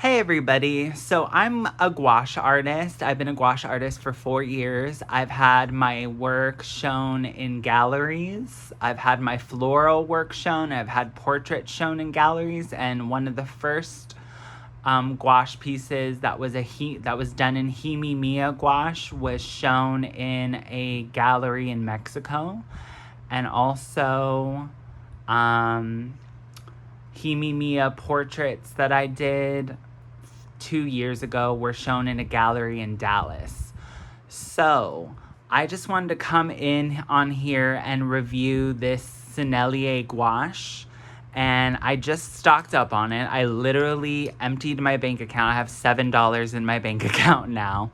Hey everybody, so I'm a gouache artist. I've been a gouache artist for 4 years. I've had my work shown in galleries. I've had my floral work shown. I've had portraits shown in galleries, and one of the first gouache pieces that was done in Himi Mia gouache was shown in a gallery in Mexico. And also Himi Mia portraits that I did 2 years ago were shown in a gallery in Dallas. So I just wanted to come in on here and review this Sennelier Gouache, and I just stocked up on it. I literally emptied my bank account. I have $7 in my bank account now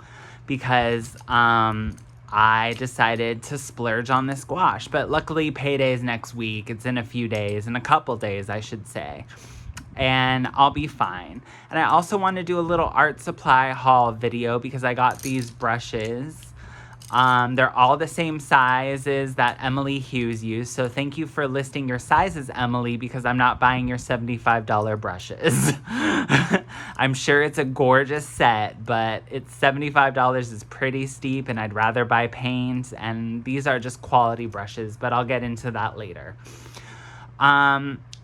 because I decided to splurge on this gouache. But luckily payday is next week. It's in a few days, in a couple days I should say, and I'll be fine. And I also want to do a little art supply haul video because I got these brushes. They're all the same sizes that Emily Hughes used, so thank you for listing your sizes, Emily, because I'm not buying your $75 brushes. I'm sure it's a gorgeous set, but it's $75 is pretty steep, and I'd rather buy paint, and these are just quality brushes, but I'll get into that later.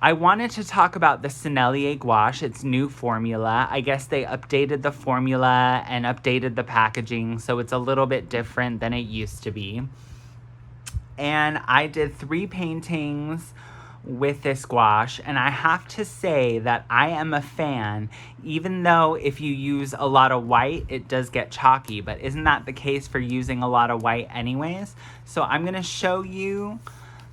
I wanted to talk about the Sennelier Gouache, its new formula. I guess they updated the formula and updated the packaging, so it's a little bit different than it used to be. And I did 3 paintings with this gouache, and I have to say that I am a fan, even though if you use a lot of white, it does get chalky, but isn't that the case for using a lot of white anyways? So I'm going to show you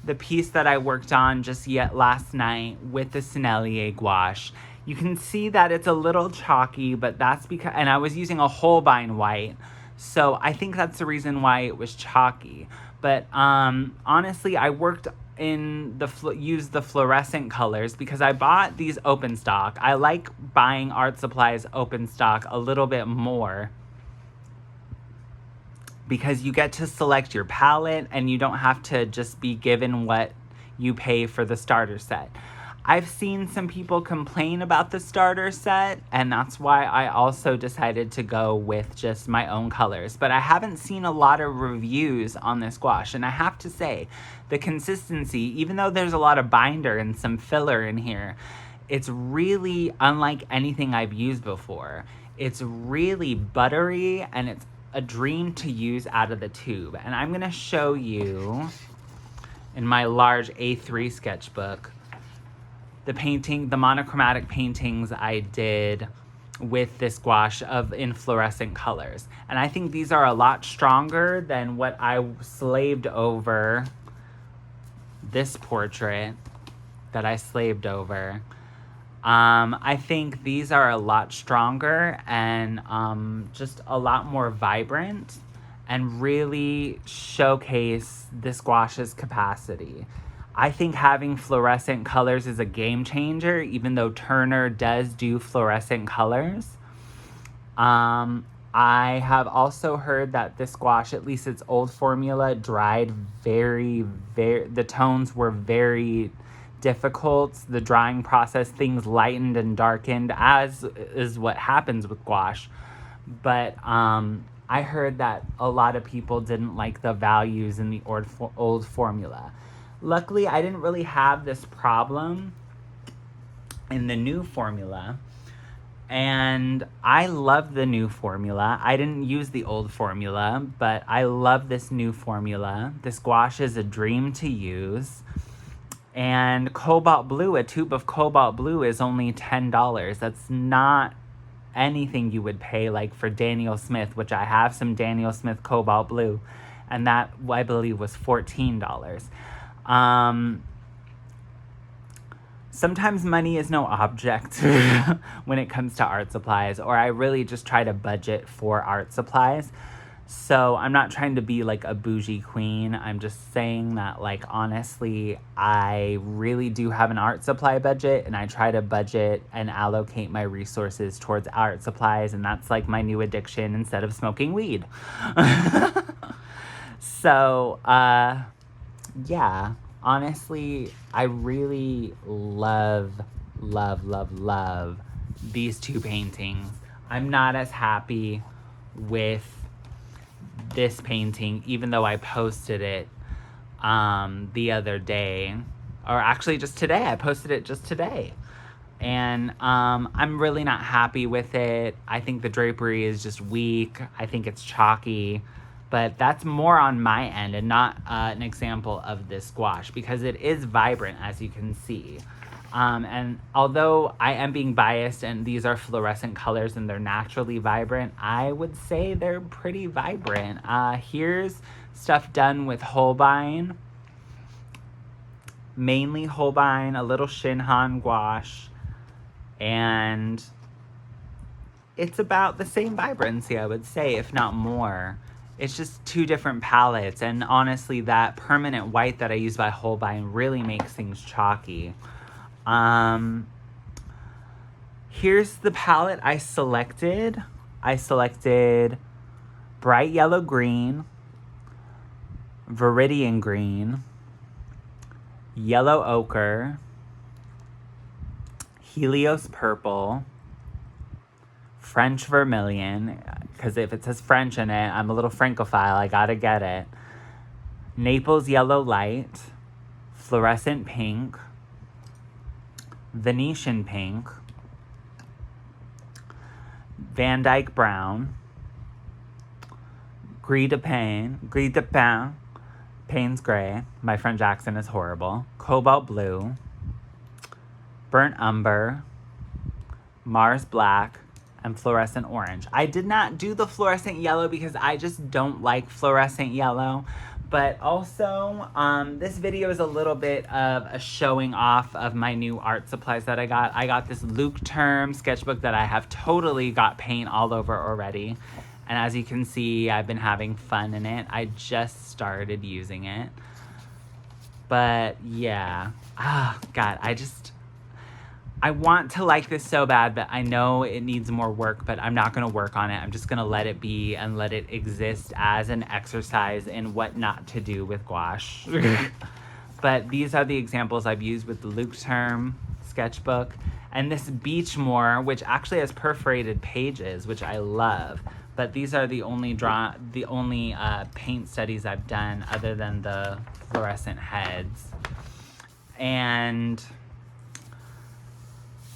the piece that I worked on just last night with the Sennelier Gouache. You can see that it's a little chalky, but that's because, and I was using a Holbein white, so I think that's the reason why it was chalky. But honestly, I used the fluorescent colors because I bought these open stock. I like buying art supplies open stock a little bit more because you get to select your palette and you don't have to just be given what you pay for the starter set. I've seen some people complain about the starter set, and that's why I also decided to go with just my own colors. But I haven't seen a lot of reviews on this gouache, and I have to say, the consistency, even though there's a lot of binder and some filler in here, it's really unlike anything I've used before. It's really buttery, and it's a dream to use out of the tube. And I'm gonna show you in my large A3 sketchbook the monochromatic paintings I did with this gouache in fluorescent colors. And I think these are a lot stronger than what I slaved over this portrait that I slaved over. I think these are a lot stronger and just a lot more vibrant and really showcase this gouache's capacity. I think having fluorescent colors is a game changer, even though Turner does do fluorescent colors. I have also heard that this gouache, at least its old formula, dried the tones were very difficult. The drying process, things lightened and darkened, as is what happens with gouache. But I heard that a lot of people didn't like the values in the old formula. Luckily, I didn't really have this problem in the new formula, and I love the new formula. I didn't use the old formula, but I love this new formula. This gouache is a dream to use. And cobalt blue, a tube of cobalt blue is only $10. That's not anything you would pay like for Daniel Smith, which I have some Daniel Smith cobalt blue, and that I believe was $14. Sometimes money is no object when it comes to art supplies, or I really just try to budget for art supplies. So I'm not trying to be like a bougie queen. I'm just saying that, like, honestly, I really do have an art supply budget, and I try to budget and allocate my resources towards art supplies, and that's like my new addiction instead of smoking weed. So, yeah, honestly, I really love these two paintings. I'm not as happy with this painting, even though I posted it the other day, or actually just today. I posted it just today. And I'm really not happy with it. I think the drapery is just weak. I think it's chalky. But that's more on my end and not an example of this gouache, because it is vibrant, as you can see. And although I am being biased and these are fluorescent colors and they're naturally vibrant, I would say they're pretty vibrant. Here's stuff done with Holbein. Mainly Holbein, a little Shinhan gouache. And it's about the same vibrancy, I would say, if not more. It's just two different palettes. And honestly, that permanent white that I use by Holbein really makes things chalky. Here's the palette I selected. I selected bright yellow green, viridian green, yellow ochre, Helios purple, French vermilion, because if it says French in it, I'm a little Francophile, I gotta get it. Naples yellow light, fluorescent pink, Venetian pink, Van Dyke brown, gris de pain, Payne's gray, my French accent is horrible, cobalt blue, burnt umber, Mars black, and fluorescent orange. I did not do the fluorescent yellow because I just don't like fluorescent yellow. But also, this video is a little bit of a showing off of my new art supplies that I got. I got this Leuchterm sketchbook that I have totally got paint all over already. And as you can see, I've been having fun in it. I just started using it. But yeah, God, I want to like this so bad, but I know it needs more work, but I'm not going to work on it. I'm just going to let it be and let it exist as an exercise in what not to do with gouache. But these are the examples I've used with the Leuchterm sketchbook. And this Beechmore, which actually has perforated pages, which I love. But these are the only paint studies I've done other than the fluorescent heads. And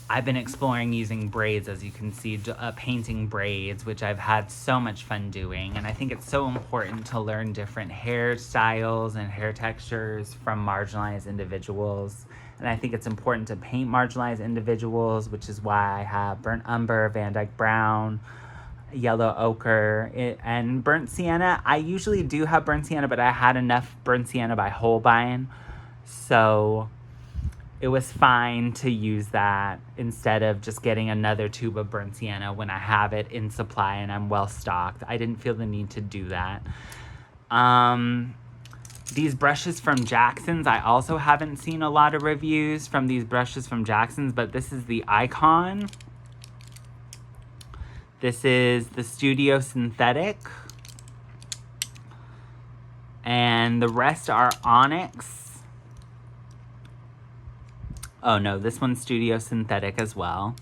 I've been exploring using braids, as you can see, painting braids, which I've had so much fun doing. And I think it's so important to learn different hairstyles and hair textures from marginalized individuals. And I think it's important to paint marginalized individuals, which is why I have burnt umber, Van Dyke brown, yellow ochre, and burnt sienna. I usually do have burnt sienna, but I had enough burnt sienna by Holbein. So it was fine to use that instead of just getting another tube of burnt sienna when I have it in supply and I'm well stocked. I didn't feel the need to do that. These brushes from Jackson's, I also haven't seen a lot of reviews from these brushes from Jackson's, but this is the Icon. This is the Studio Synthetic. And the rest are Onyx. Oh no, this one's Studio Synthetic as well.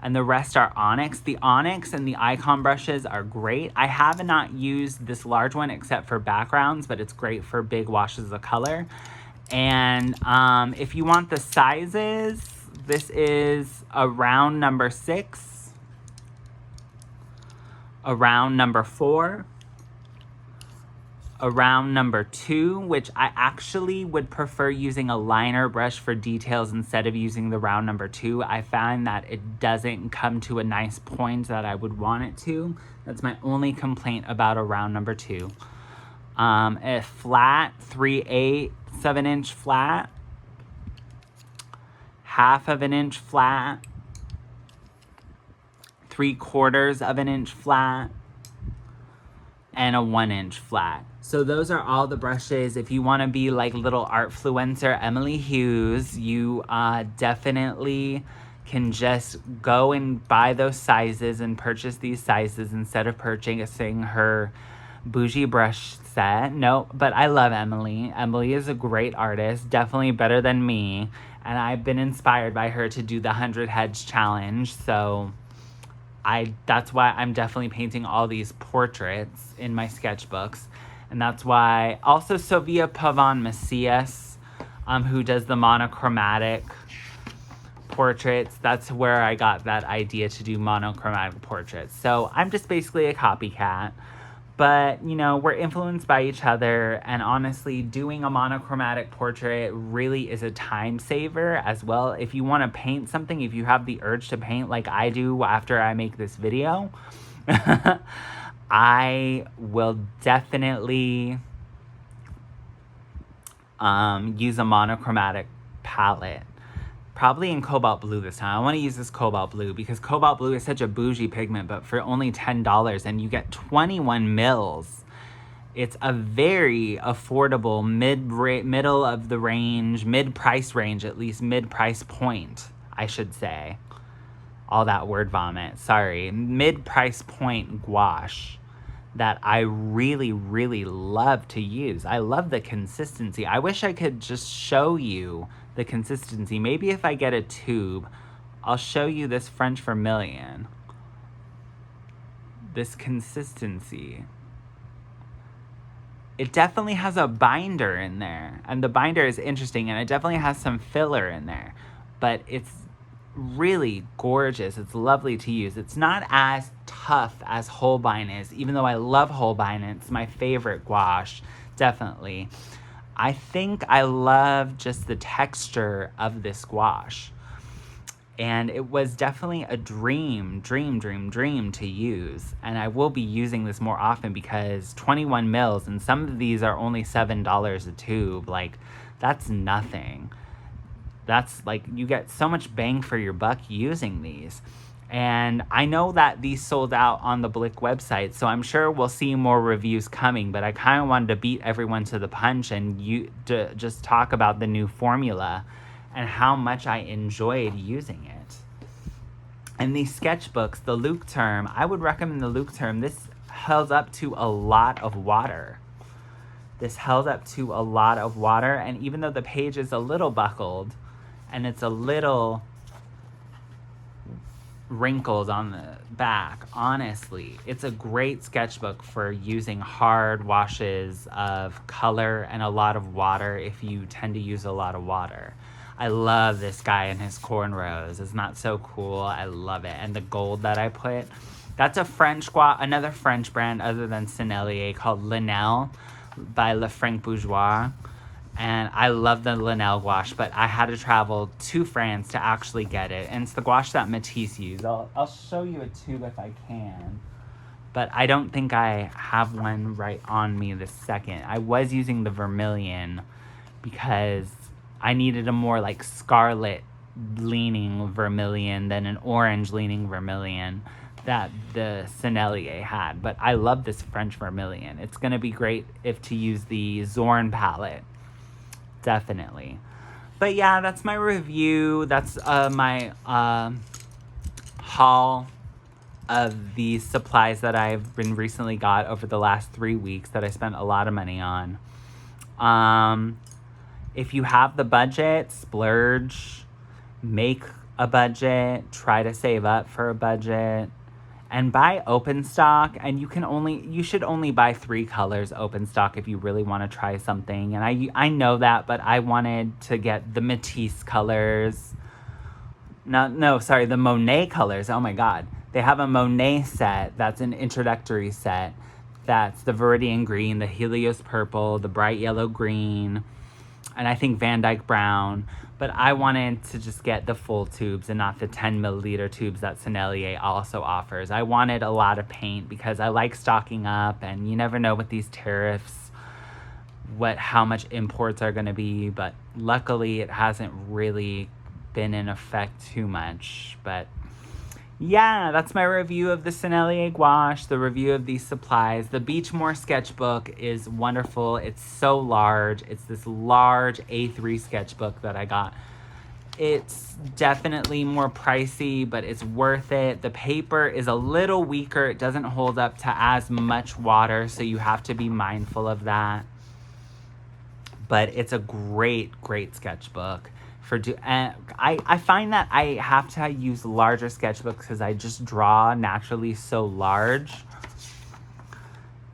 And the rest are Onyx. The Onyx and the Icon brushes are great. I have not used this large one except for backgrounds, but it's great for big washes of color. And if you want the sizes, this is a round number 6, a round number 4, a round number 2, which I actually would prefer using a liner brush for details instead of using the round number 2. I find that it doesn't come to a nice point that I would want it to. That's my only complaint about a round number 2. A flat 3/8 of an inch flat, 1/2 of an inch flat, 3/4 of an inch flat, and a 1 inch flat. So those are all the brushes. If you want to be like little artfluencer Emily Hughes, you definitely can just go and buy those sizes and purchase these sizes instead of purchasing her bougie brush set. No, but I love Emily. Emily is a great artist, definitely better than me. And I've been inspired by her to do the 100 Heads challenge. So that's why I'm definitely painting all these portraits in my sketchbooks. And that's why also Sofia Pavon Macias, who does the monochromatic portraits, that's where I got that idea to do monochromatic portraits. So I'm just basically a copycat. But, you know, we're influenced by each other, and honestly, doing a monochromatic portrait really is a time saver as well. If you want to paint something, if you have the urge to paint like I do after I make this video, I will definitely use a monochromatic palette. Probably in cobalt blue this time. I want to use this cobalt blue because cobalt blue is such a bougie pigment, but for only $10 and you get 21 mils. It's a very affordable middle of the range, mid-price range, at least mid-price point, I should say. All that word vomit, sorry. Mid-price point gouache that I really, really love to use. I love the consistency. I wish I could just show you the consistency. Maybe if I get a tube, I'll show you this French vermilion. This consistency. It definitely has a binder in there. And the binder is interesting, and it definitely has some filler in there. But it's really gorgeous. It's lovely to use. It's not as tough as Holbein is, even though I love Holbein. It's my favorite gouache, definitely. I think I love just the texture of this gouache. And it was definitely a dream to use. And I will be using this more often because 21 mils, and some of these are only $7 a tube. Like, that's nothing. That's like, you get so much bang for your buck using these. And I know that these sold out on the Blick website, so I'm sure we'll see more reviews coming, but I kind of wanted to beat everyone to the punch and to just talk about the new formula and how much I enjoyed using it. And these sketchbooks, the Leuchterm, I would recommend the Leuchterm. This held up to a lot of water. This held up to a lot of water, and even though the page is a little buckled and it's a little wrinkled on the back, honestly, it's a great sketchbook for using hard washes of color and a lot of water if you tend to use a lot of water. I love this guy and his cornrows. Isn't that so cool? I love it. And the gold that I put, that's a another French brand other than Sennelier called Linnell by Le Franc Bourgeois. And I love the Linnell gouache, but I had to travel to France to actually get it. And it's the gouache that Matisse used. I'll show you a tube if I can. But I don't think I have one right on me this second. I was using the vermilion because I needed a more like scarlet leaning vermilion than an orange leaning vermilion that the Sennelier had. But I love this French vermilion. It's going to be great if to use the Zorn palette. Definitely. But yeah, that's my review. That's my haul of the supplies that I've been recently got over the last 3 weeks that I spent a lot of money on. If you have the budget, splurge, make a budget, try to save up for a budget, and buy open stock. And you should only buy 3 colors open stock if you really want to try something. And I know that, but I wanted to get the Matisse colors. The Monet colors. Oh my God. They have a Monet set that's an introductory set. That's the Viridian Green, the Helios Purple, the Bright Yellow Green, and I think Van Dyke Brown. But I wanted to just get the full tubes and not the 10 milliliter tubes that Sennelier also offers. I wanted a lot of paint because I like stocking up, and you never know with these tariffs how much imports are going to be. But luckily it hasn't really been in effect too much. But yeah, that's my review of the Sennelier Gouache, the review of these supplies. The Beechmore sketchbook is wonderful. It's so large. It's this large A3 sketchbook that I got. It's definitely more pricey, but it's worth it. The paper is a little weaker. It doesn't hold up to as much water, so you have to be mindful of that. But it's a great, great sketchbook and I find that I have to use larger sketchbooks because I just draw naturally so large.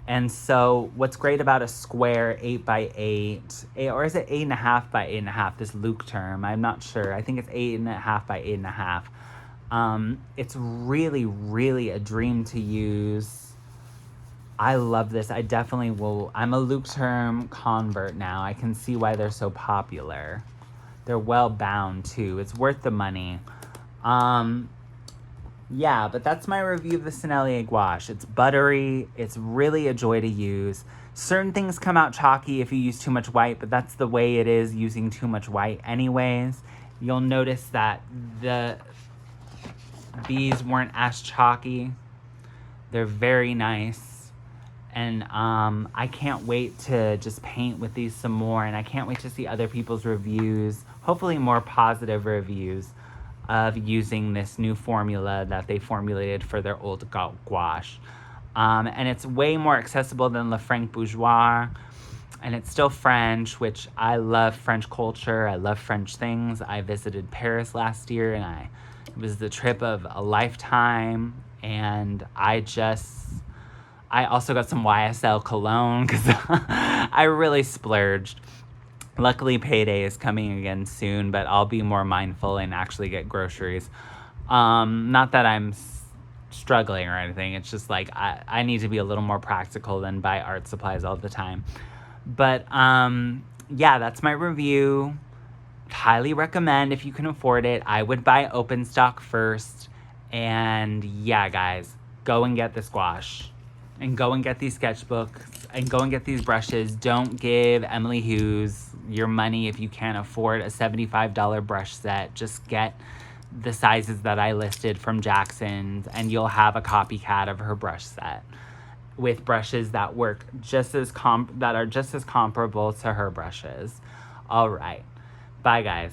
And so what's great about a square 8x8, or is it 8.5 by 8.5, this Leuchterm? I'm not sure. I think it's 8.5 by 8.5. It's really, really a dream to use. I love this. I definitely will. I'm a Leuchterm convert now. I can see why they're so popular. They're well bound too. It's worth the money. Yeah, but that's my review of the Sennelier Gouache. It's buttery. It's really a joy to use. Certain things come out chalky if you use too much white, but that's the way it is using too much white anyways. You'll notice that these weren't as chalky. They're very nice. And I can't wait to just paint with these some more, and I can't wait to see other people's reviews, hopefully more positive reviews of using this new formula that they formulated for their old gouache. And it's way more accessible than Le Franc Bourgeois, and it's still French, which I love French culture. I love French things. I visited Paris last year, and it was the trip of a lifetime, and I also got some YSL cologne because I really splurged. Luckily, payday is coming again soon, but I'll be more mindful and actually get groceries. Not that I'm struggling or anything. It's just like I need to be a little more practical than buy art supplies all the time. But yeah, that's my review. Highly recommend if you can afford it. I would buy open stock first. And yeah, guys, go and get this gouache. And go and get these sketchbooks. And go and get these brushes. Don't give Emily Hughes your money if you can't afford a $75 brush set. Just get the sizes that I listed from Jackson's, and you'll have a copycat of her brush set with brushes that work just as that are just as comparable to her brushes. All right. Bye, guys.